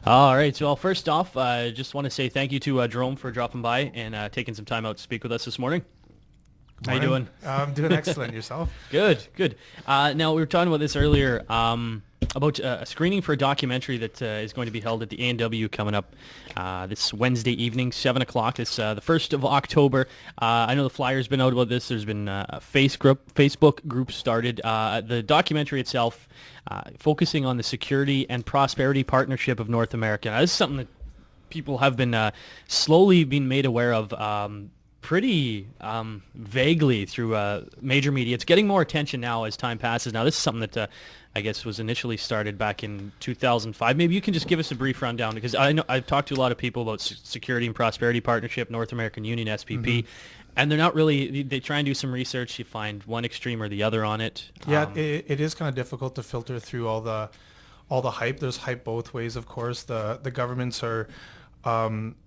All right. So, well, first off, I just want to say thank you to Jerome for dropping by and taking some time out to speak with us this morning. How you Morning. doing? I'm doing excellent. Yourself? Good, good. Now, we were talking about this earlier about a screening for a documentary that is going to be held at the A&W coming up this Wednesday evening, 7 o'clock. It's the 1st of October. I know the flyer's been out about this. There's been a Facebook group started. The documentary itself focusing on the security and prosperity partnership of North America. Now, this is something that people have been slowly being made aware of pretty vaguely through major media. It's getting more attention now as time passes. Now, this is something that I guess was initially started back in 2005. Maybe you can just give us a brief rundown, because I know I've talked to a lot of people about Security and Prosperity Partnership, North American Union, SPP, and they're not really, they try and do some research. You find one extreme or the other on it. Yeah, it is kind of difficult to filter through all the hype. There's hype both ways, of course. The governments are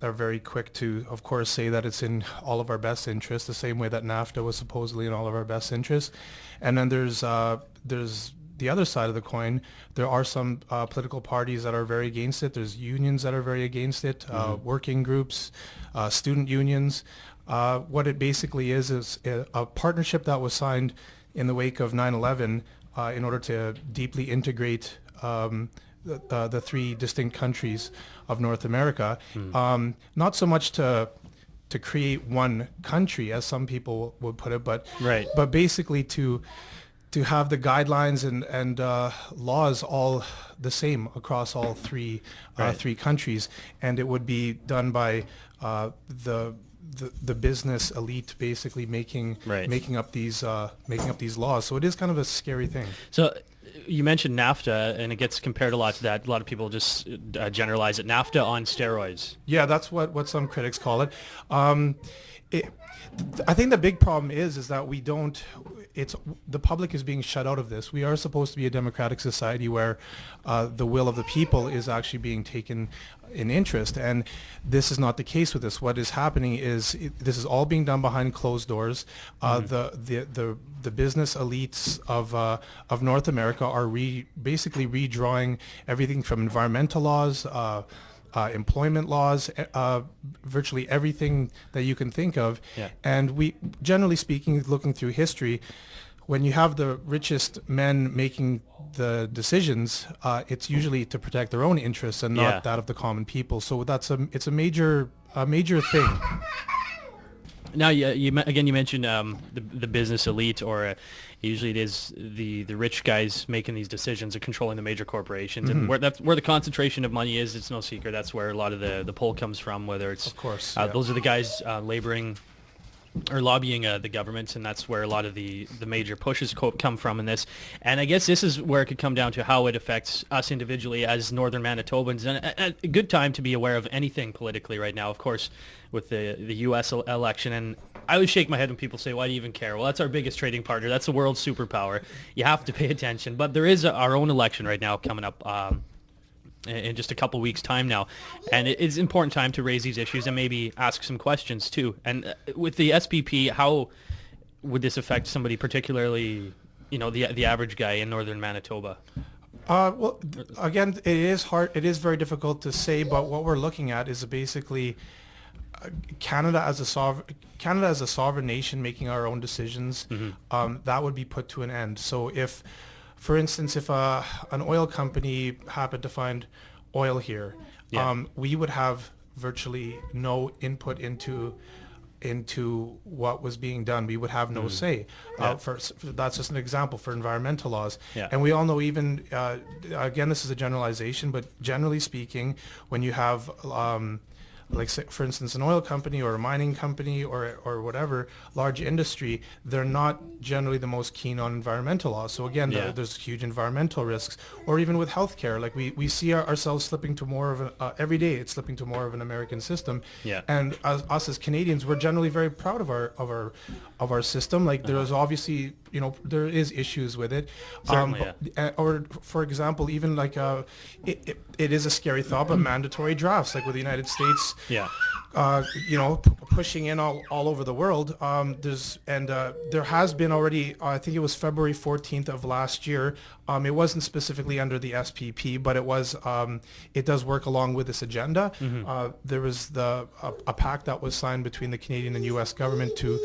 very quick to, of course, say that it's in all of our best interests, the same way that NAFTA was supposedly in all of our best interests. And then there's the other side of the coin. There are some political parties that are very against it. There's unions that are very against it, working groups, student unions. What it basically is a partnership that was signed in the wake of 9/11 in order to deeply integrate the three distinct countries of North America. Not so much to create one country, as some people would put it, but basically to have the guidelines and laws all the same across all three countries, and it would be done by the business elite, basically making up these laws. So it is kind of a scary thing. So you mentioned NAFTA, and it gets compared a lot to that. A lot of people just generalize it. NAFTA on steroids. Yeah, that's what some critics call it. I think the big problem is that we don't. The public is being shut out of this. We are supposed to be a democratic society where the will of the people is actually being taken in interest, and this is not the case with this. What is happening is this is all being done behind closed doors. The business elites of North America are basically redrawing everything from environmental laws, employment laws, virtually everything that you can think of. Yeah. And we, generally speaking, looking through history, when you have the richest men making the decisions, it's usually to protect their own interests and not that of the common people. So it's a major thing. Now, you mentioned the business elite, or usually it is the rich guys making these decisions or controlling the major corporations, and where the concentration of money is. It's no secret. That's where a lot of the pull comes from. Whether it's, of course, those are the guys laboring or lobbying the governments, and that's where a lot of the major pushes come from in this. And I guess this is where it could come down to how it affects us individually as Northern Manitobans. And a good time to be aware of anything politically right now, of course, with the U.S. election. And I always shake my head when people say, why do you even care? Well, that's our biggest trading partner. That's the world's superpower. You have to pay attention. But there is our own election right now coming up in just a couple weeks' time now, and it's an important time to raise these issues and maybe ask some questions too. And with the SPP, how would this affect somebody, particularly, the average guy in Northern Manitoba? Well, again, it is hard. It is very difficult to say, but what we're looking at is basically Canada as a sovereign nation making our own decisions. That would be put to an end. So if, for instance, if an oil company happened to find oil here, we would have virtually no input into what was being done. We would have no say. That's just an example for environmental laws. And we all know, even again, this is a generalization, but generally speaking, when you have like, say, for instance, an oil company or a mining company or whatever, large industry, they're not generally the most keen on environmental laws. So again, there's huge environmental risks. Or even with healthcare, like we see ourselves slipping to more of every day it's slipping to more of an American system. And us as Canadians, we're generally very proud of our system. Like there's obviously, there is issues with it. Or for example, even like it is a scary thought, but mandatory drafts, like with the United States. pushing in all over the world. There has been already, I think it was February 14th of last year. It wasn't specifically under the SPP, but it does work along with this agenda. There was a pact that was signed between the Canadian and U.S. government to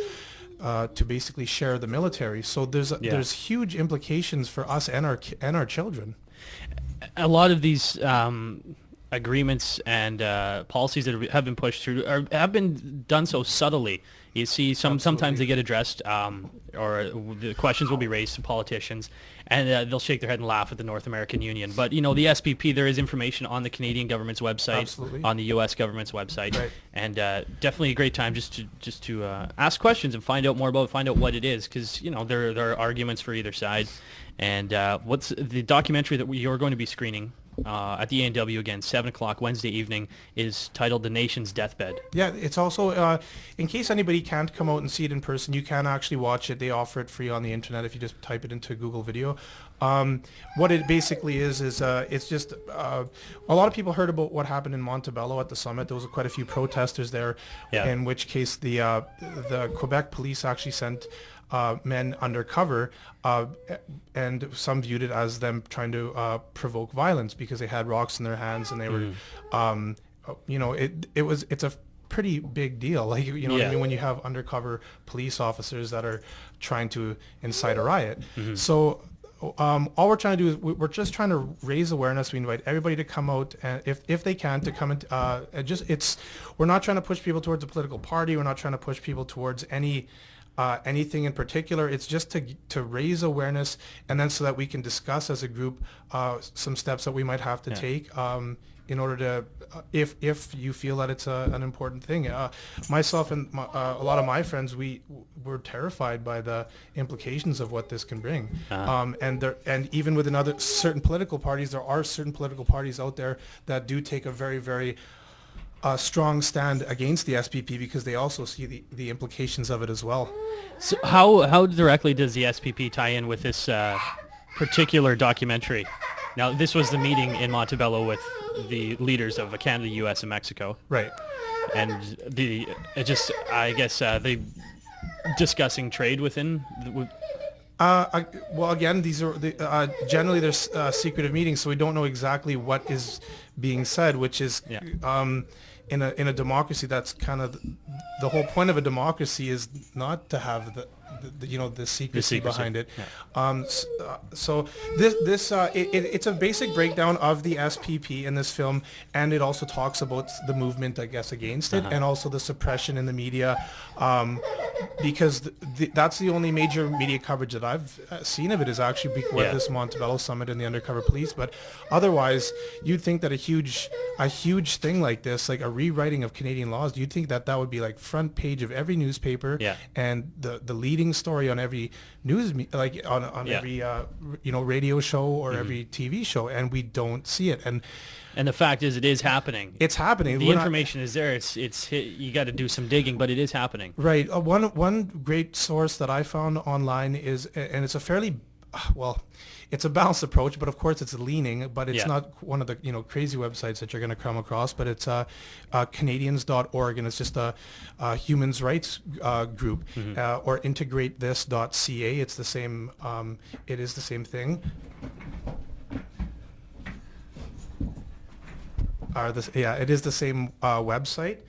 basically share the military. So there's huge implications for us and our children. A lot of these agreements and policies that have been pushed through have been done so subtly. You see, sometimes they get addressed, or the questions will be raised to politicians, and they'll shake their head and laugh at the North American Union. But the SPP, there is information on the Canadian government's website, Absolutely. on the U.S. government's website, Right. and definitely a great time just to ask questions and find out more about, find out what it is, because there are arguments for either side. And what's the documentary that you're going to be screening at the A&W again, 7 o'clock Wednesday evening, is titled The Nation's Deathbed. Yeah, it's also, in case anybody can't come out and see it in person, you can actually watch it. They offer it free on the internet if you just type it into Google Video. What it basically is it's just, a lot of people heard about what happened in Montebello at the summit. There was quite a few protesters there, in which case the Quebec police actually sent men undercover, and some viewed it as them trying to provoke violence because they had rocks in their hands and they were, it's a pretty big deal. Like, what I mean, when you have undercover police officers that are trying to incite a riot. So all we're trying to do is we're just trying to raise awareness. We invite everybody to come out, and if they can, to come and we're not trying to push people towards a political party. We're not trying to push people towards anything in particular. It's just to raise awareness, and then so that we can discuss as a group some steps that we might have to take in order to, if you feel that it's an important thing. Myself and a lot of my friends, were terrified by the implications of what this can bring. And even within certain political parties, there are certain political parties out there that do take a very, very strong stand against the SPP because they also see the implications of it as well. So how directly does the SPP tie in with this particular documentary? Now, this was the meeting in Montebello with the leaders of Canada, U.S., and Mexico. Right. And the discussing trade within. Well, again, these are generally there's secretive meetings, so we don't know exactly what is being said, which is in a democracy. That's kind of the whole point of a democracy, is not to have the secrecy behind it. So it's a basic breakdown of the SPP in this film, and it also talks about the movement, I guess, against it, and also the suppression in the media, because that's the only major media coverage that I've seen of it, is actually before this Montebello summit and the undercover police. But otherwise, you'd think that a huge thing like this, like a rewriting of Canadian laws, you'd think that would be like front page of every newspaper, and the leading story on every news, like on every radio show or every TV show, and we don't see it. And the fact is, it is happening. It's happening. The information is there. It's you got to do some digging, but it is happening. Right. One great source that I found online is, and it's a fairly, it's a balanced approach, but of course it's leaning, but it's not one of the crazy websites that you're going to come across. But it's Canadians.org, and it's just a human rights group, or integratethis.ca. It's the same. It is the same thing. It is the same website.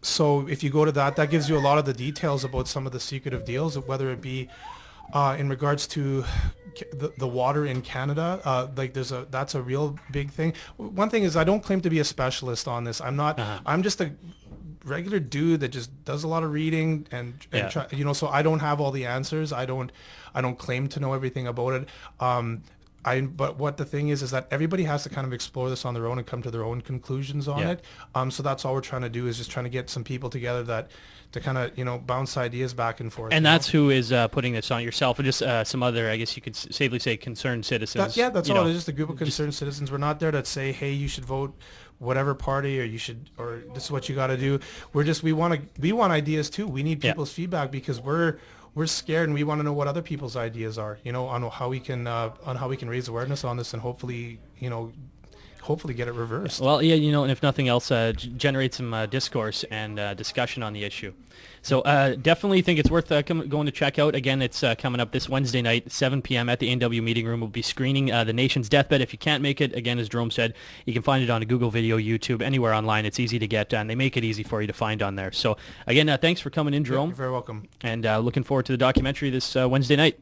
So if you go to that gives you a lot of the details about some of the secretive deals, whether it be in regards to the water in Canada. That's a real big thing. One thing is, I don't claim to be a specialist on this. I'm not. I'm just a regular dude that just does a lot of reading and try, so I don't have all the answers. I don't claim to know everything about it. But what the thing is that everybody has to kind of explore this on their own and come to their own conclusions on it. So that's all we're trying to do, is just trying to get some people together to kind of bounce ideas back and forth. And that's who is putting this on, yourself, and just some other, I guess you could safely say, concerned citizens. That's all. It's just a group of concerned citizens. We're not there to say, hey, you should vote whatever party, or this is what you got to do. We want ideas too. We need people's feedback, because we're scared, and we want to know what other people's ideas are, on how we can raise awareness on this, and hopefully, hopefully get it reversed. Well, yeah, and if nothing else, generate some discourse and discussion on the issue. So definitely think it's worth going to check out. Again, it's coming up this Wednesday night, 7 p.m. at the A&W Meeting Room. We'll be screening The Nation's Deathbed. If you can't make it, again, as Jerome said, you can find it on a Google Video, YouTube, anywhere online. It's easy to get, and they make it easy for you to find on there. So again, thanks for coming in, Jerome. You're very welcome. And looking forward to the documentary this Wednesday night.